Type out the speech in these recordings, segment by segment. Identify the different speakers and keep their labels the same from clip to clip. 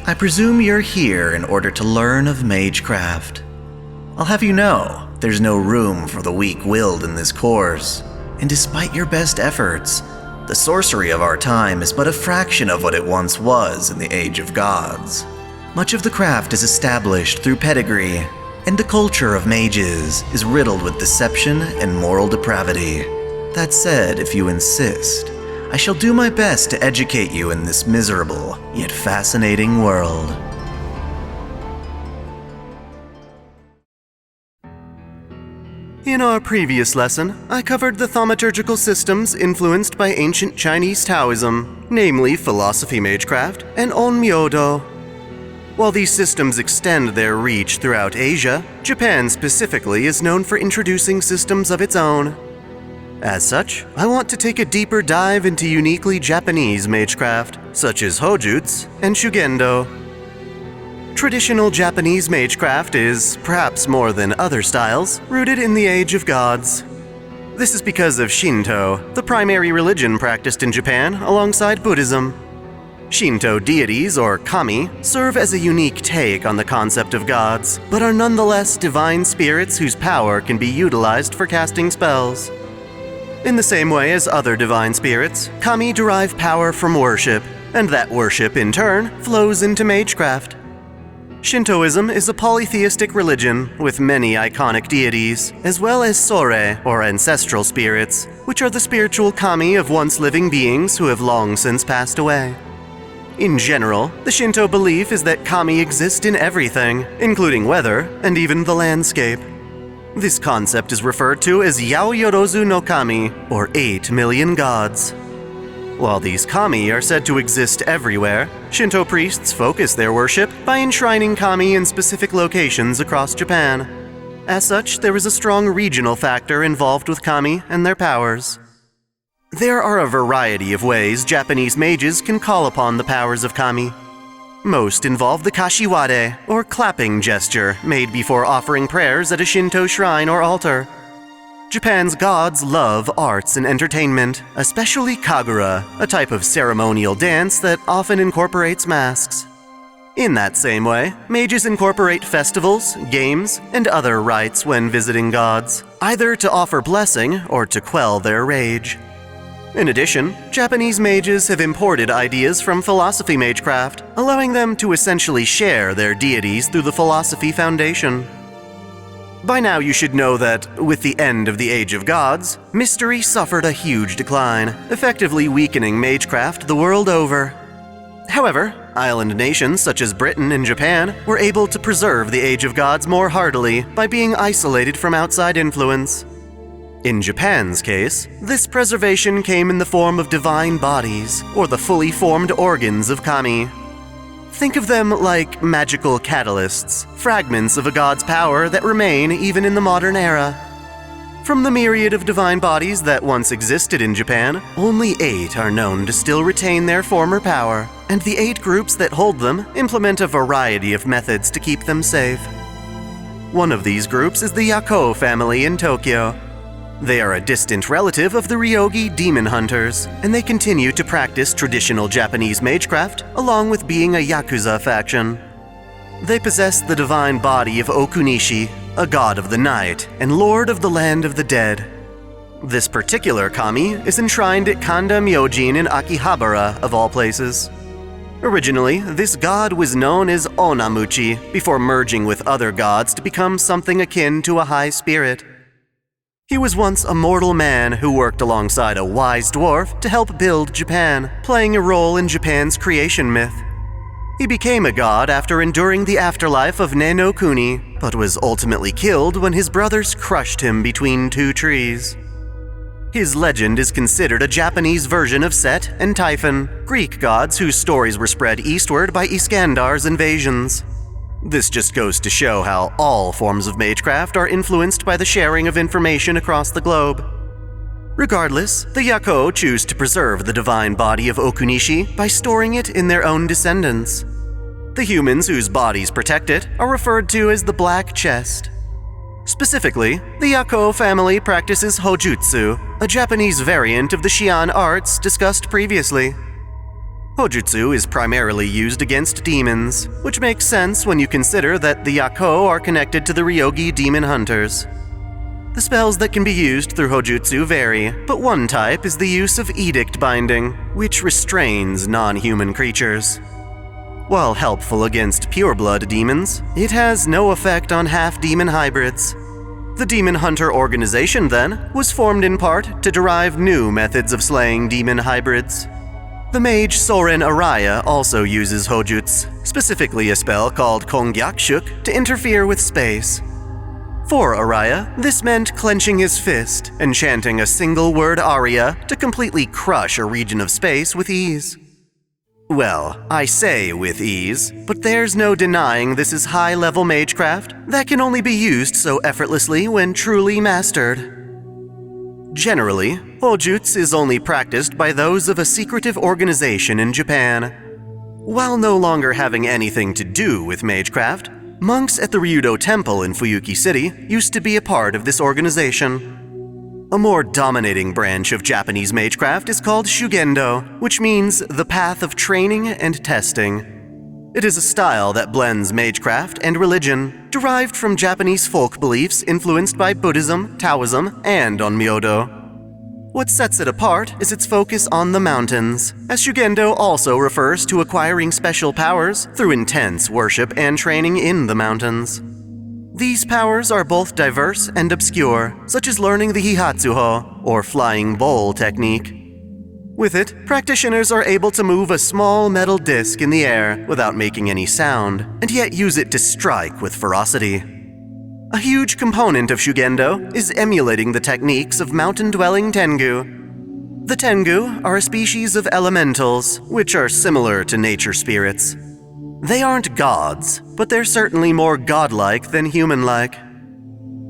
Speaker 1: I presume you're here in order to learn of Magecraft. I'll have you know, there's no room for the weak-willed in this course, and despite your best efforts, the sorcery of our time is but a fraction of what it once was in the Age of Gods. Much of the craft is established through pedigree, and the culture of mages is riddled with deception and moral depravity. That said, if you insist, I shall do my best to educate you in this miserable, yet fascinating world.
Speaker 2: In our previous lesson, I covered the thaumaturgical systems influenced by ancient Chinese Taoism, namely Philosophy Magecraft and Onmyodo. While these systems extend their reach throughout Asia, Japan specifically is known for introducing systems of its own. As such, I want to take a deeper dive into uniquely Japanese Magecraft, such as Houjutsu and Shugendou. Traditional Japanese Magecraft is, perhaps more than other styles, rooted in the Age of Gods. This is because of Shinto, the primary religion practiced in Japan alongside Buddhism. Shinto deities, or kami, serve as a unique take on the concept of gods, but are nonetheless divine spirits whose power can be utilized for casting spells. In the same way as other divine spirits, kami derive power from worship, and that worship, in turn, flows into Magecraft. Shintoism is a polytheistic religion with many iconic deities, as well as sore, or ancestral spirits, which are the spiritual kami of once living beings who have long since passed away. In general, the Shinto belief is that kami exist in everything, including weather and even the landscape. This concept is referred to as Yaoyorozu no Kami, or 8 million gods. While these kami are said to exist everywhere, Shinto priests focus their worship by enshrining kami in specific locations across Japan. As such, there is a strong regional factor involved with kami and their powers. There are a variety of ways Japanese mages can call upon the powers of kami. Most involve the kashiwade, or clapping gesture, made before offering prayers at a Shinto shrine or altar. Japan's gods love arts and entertainment, especially kagura, a type of ceremonial dance that often incorporates masks. In that same way, mages incorporate festivals, games, and other rites when visiting gods, either to offer blessing or to quell their rage. In addition, Japanese mages have imported ideas from Philosophy Magecraft, allowing them to essentially share their deities through the Philosophy Foundation. By now you should know that, with the end of the Age of Gods, mystery suffered a huge decline, effectively weakening Magecraft the world over. However, island nations such as Britain and Japan were able to preserve the Age of Gods more heartily by being isolated from outside influence. In Japan's case, this preservation came in the form of divine bodies, or the fully formed organs of kami. Think of them like magical catalysts, fragments of a god's power that remain even in the modern era. From the myriad of divine bodies that once existed in Japan, only 8 are known to still retain their former power, and the 8 groups that hold them implement a variety of methods to keep them safe. One of these groups is the Yako family in Tokyo. They are a distant relative of the Ryogi demon hunters, and they continue to practice traditional Japanese magecraft along with being a Yakuza faction. They possess the divine body of Okunishi, a god of the night and lord of the land of the dead. This particular kami is enshrined at Kanda Myojin in Akihabara, of all places. Originally, this god was known as Onamuchi before merging with other gods to become something akin to a high spirit. He was once a mortal man who worked alongside a wise dwarf to help build Japan, playing a role in Japan's creation myth. He became a god after enduring the afterlife of Ne-no-Kuni, but was ultimately killed when his brothers crushed him between 2 trees. His legend is considered a Japanese version of Set and Typhon, Greek gods whose stories were spread eastward by Iskandar's invasions. This just goes to show how all forms of magecraft are influenced by the sharing of information across the globe. Regardless, the Yako choose to preserve the divine body of Okunishi by storing it in their own descendants. The humans whose bodies protect it are referred to as the Black Chest. Specifically, the Yako family practices Houjutsu, a Japanese variant of the Shian arts discussed previously. Houjutsu is primarily used against demons, which makes sense when you consider that the Yako are connected to the Ryogi demon hunters. The spells that can be used through Houjutsu vary, but one type is the use of Edict Binding, which restrains non-human creatures. While helpful against pureblood demons, it has no effect on half-demon hybrids. The Demon Hunter organization, then, was formed in part to derive new methods of slaying demon hybrids. The mage Soren Araya also uses Houjutsu, specifically a spell called Kongyakshuk, to interfere with space. For Araya, this meant clenching his fist and chanting a single-word aria to completely crush a region of space with ease. Well, I say with ease, but there's no denying this is high-level magecraft that can only be used so effortlessly when truly mastered. Generally, Houjutsu is only practiced by those of a secretive organization in Japan. While no longer having anything to do with magecraft, monks at the Ryudo Temple in Fuyuki City used to be a part of this organization. A more dominating branch of Japanese magecraft is called Shugendou, which means the path of training and testing. It is a style that blends magecraft and religion, derived from Japanese folk beliefs influenced by Buddhism, Taoism, and Onmyodo. What sets it apart is its focus on the mountains, as Shugendou also refers to acquiring special powers through intense worship and training in the mountains. These powers are both diverse and obscure, such as learning the Hihatsuho, or flying bowl technique. With it, practitioners are able to move a small metal disc in the air without making any sound, and yet use it to strike with ferocity. A huge component of Shugendou is emulating the techniques of mountain-dwelling Tengu. The Tengu are a species of elementals, which are similar to nature spirits. They aren't gods, but they're certainly more godlike than human-like.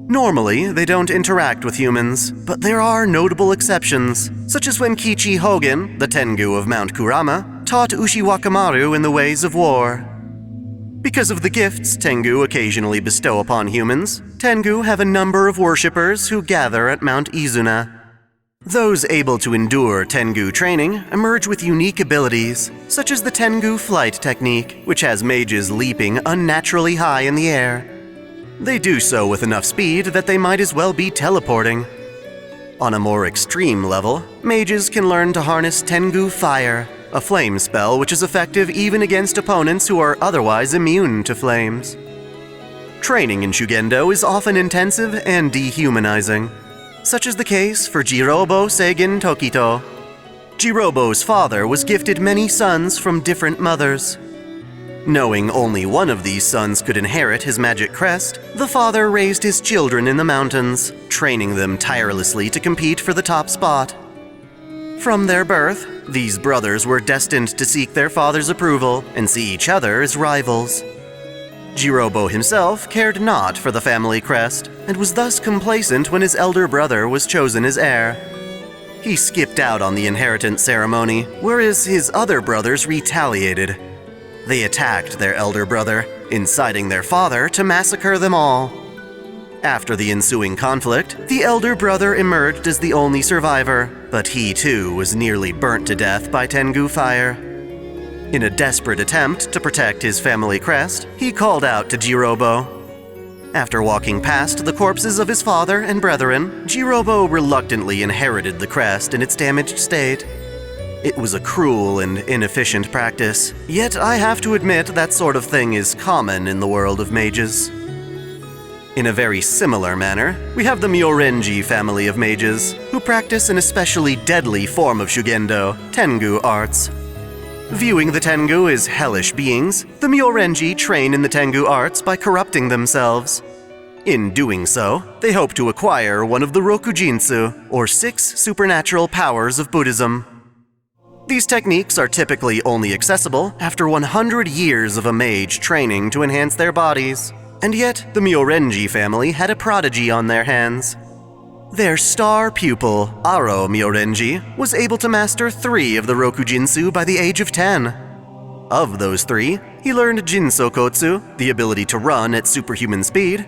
Speaker 2: Normally, they don't interact with humans, but there are notable exceptions, such as when Kichi Hogen, the Tengu of Mount Kurama, taught Ushiwakamaru in the ways of war. Because of the gifts Tengu occasionally bestow upon humans, Tengu have a number of worshippers who gather at Mount Izuna. Those able to endure Tengu training emerge with unique abilities, such as the Tengu flight technique, which has mages leaping unnaturally high in the air. They do so with enough speed that they might as well be teleporting. On a more extreme level, mages can learn to harness Tengu Fire, a flame spell which is effective even against opponents who are otherwise immune to flames. Training in Shugendou is often intensive and dehumanizing, such as the case for Jirobo Seigin Tokito. Jirobo's father was gifted many sons from different mothers. Knowing only one of these sons could inherit his magic crest, the father raised his children in the mountains, training them tirelessly to compete for the top spot. From their birth, these brothers were destined to seek their father's approval and see each other as rivals. Jirobo himself cared not for the family crest, and was thus complacent when his elder brother was chosen as heir. He skipped out on the inheritance ceremony, whereas his other brothers retaliated. They attacked their elder brother, inciting their father to massacre them all. After the ensuing conflict, the elder brother emerged as the only survivor, but he too was nearly burnt to death by Tengu fire. In a desperate attempt to protect his family crest, he called out to Jirobo. After walking past the corpses of his father and brethren, Jirobo reluctantly inherited the crest in its damaged state. It was a cruel and inefficient practice, yet I have to admit that sort of thing is common in the world of mages. In a very similar manner, we have the Myorenji family of mages, who practice an especially deadly form of Shugendou, Tengu arts. Viewing the Tengu as hellish beings, the Myorenji train in the Tengu arts by corrupting themselves. In doing so, they hope to acquire one of the Rokujinsu, or 6 supernatural powers of Buddhism. These techniques are typically only accessible after 100 years of a mage training to enhance their bodies, and yet the Myorenji family had a prodigy on their hands. Their star pupil, Aro Myorenji, was able to master 3 of the Rokujinsu by the age of 10. Of those 3, he learned Jinsokotsu, the ability to run at superhuman speed,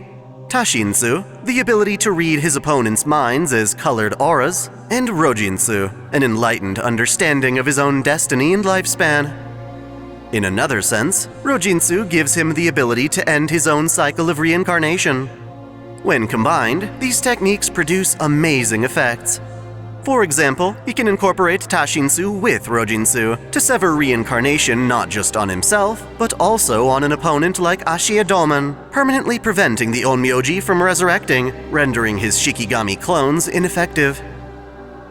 Speaker 2: Tashinsu, the ability to read his opponent's minds as colored auras, and Rojinsu, an enlightened understanding of his own destiny and lifespan. In another sense, Rojinsu gives him the ability to end his own cycle of reincarnation. When combined, these techniques produce amazing effects. For example, he can incorporate Tashinsu with Rojinsu to sever reincarnation not just on himself, but also on an opponent like Ashiadoman, permanently preventing the Onmyoji from resurrecting, rendering his Shikigami clones ineffective.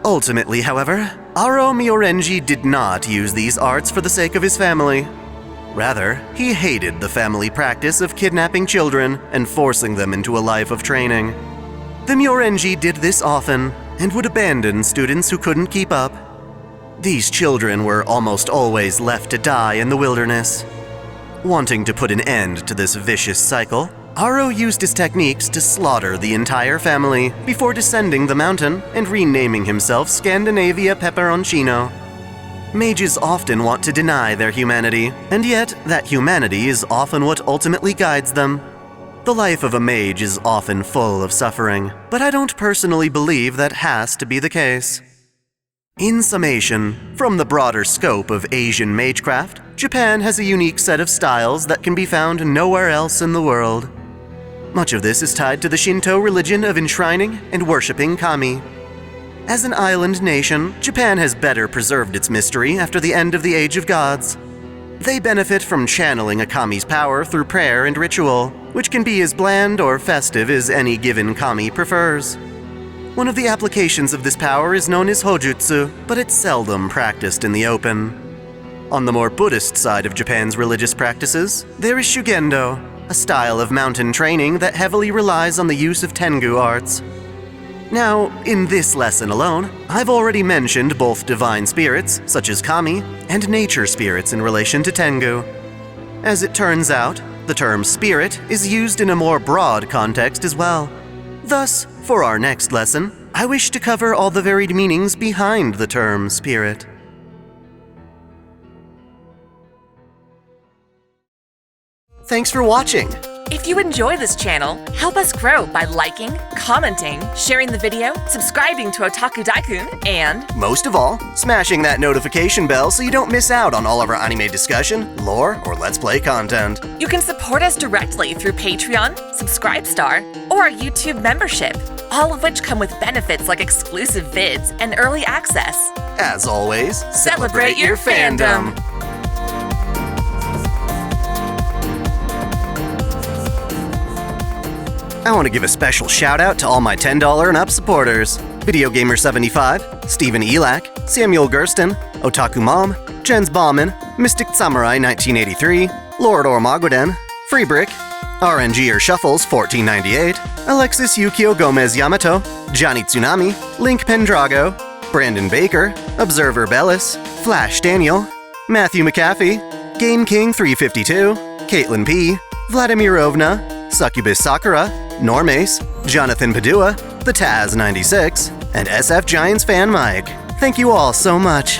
Speaker 2: Ultimately, however, Aro Myorenji did not use these arts for the sake of his family. Rather, he hated the family practice of kidnapping children and forcing them into a life of training. The Myorenji did this often, and would abandon students who couldn't keep up. These children were almost always left to die in the wilderness. Wanting to put an end to this vicious cycle, Aro used his techniques to slaughter the entire family before descending the mountain and renaming himself Scandinavia Peperoncino. Mages often want to deny their humanity, and yet that humanity is often what ultimately guides them. The life of a mage is often full of suffering, but I don't personally believe that has to be the case. In summation, from the broader scope of Asian magecraft, Japan has a unique set of styles that can be found nowhere else in the world. Much of this is tied to the Shinto religion of enshrining and worshipping kami. As an island nation, Japan has better preserved its mystery after the end of the Age of Gods. They benefit from channeling a kami's power through prayer and ritual, which can be as bland or festive as any given kami prefers. One of the applications of this power is known as Houjutsu, but it's seldom practiced in the open. On the more Buddhist side of Japan's religious practices, there is Shugendou, a style of mountain training that heavily relies on the use of Tengu arts. Now, in this lesson alone, I've already mentioned both divine spirits, such as kami, and nature spirits in relation to Tengu. As it turns out, the term spirit is used in a more broad context as well. Thus, for our next lesson, I wish to cover all the varied meanings behind the term spirit. Thanks for watching!
Speaker 3: If you enjoy this channel, help us grow by liking, commenting, sharing the video, subscribing to Otaku Daikun, and
Speaker 2: most of all, smashing that notification bell so you don't miss out on all of our anime discussion, lore, or Let's Play content.
Speaker 3: You can support us directly through Patreon, Subscribestar, or our YouTube membership, all of which come with benefits like exclusive vids and early access.
Speaker 2: As always,
Speaker 3: celebrate your fandom!
Speaker 2: I want to give a special shout out to all my $10 and up supporters. VideoGamer75, Stephen Elak, Samuel Gersten, Otaku Mom, Jens Bauman, Mystic Samurai 1983, Lord Ormagoden, Freebrick, RNG or Shuffles 1498, Alexis Yukio Gomez Yamato, Johnny Tsunami, Link Pendrago, Brandon Baker, Observer Bellis, Flash Daniel, Matthew McAfee, Game King 352, Caitlin P, Vladimirovna, Succubus Sakura, Normace, Jonathan Padua, The Taz 96, and SF Giants Fan Mike. Thank you all so much.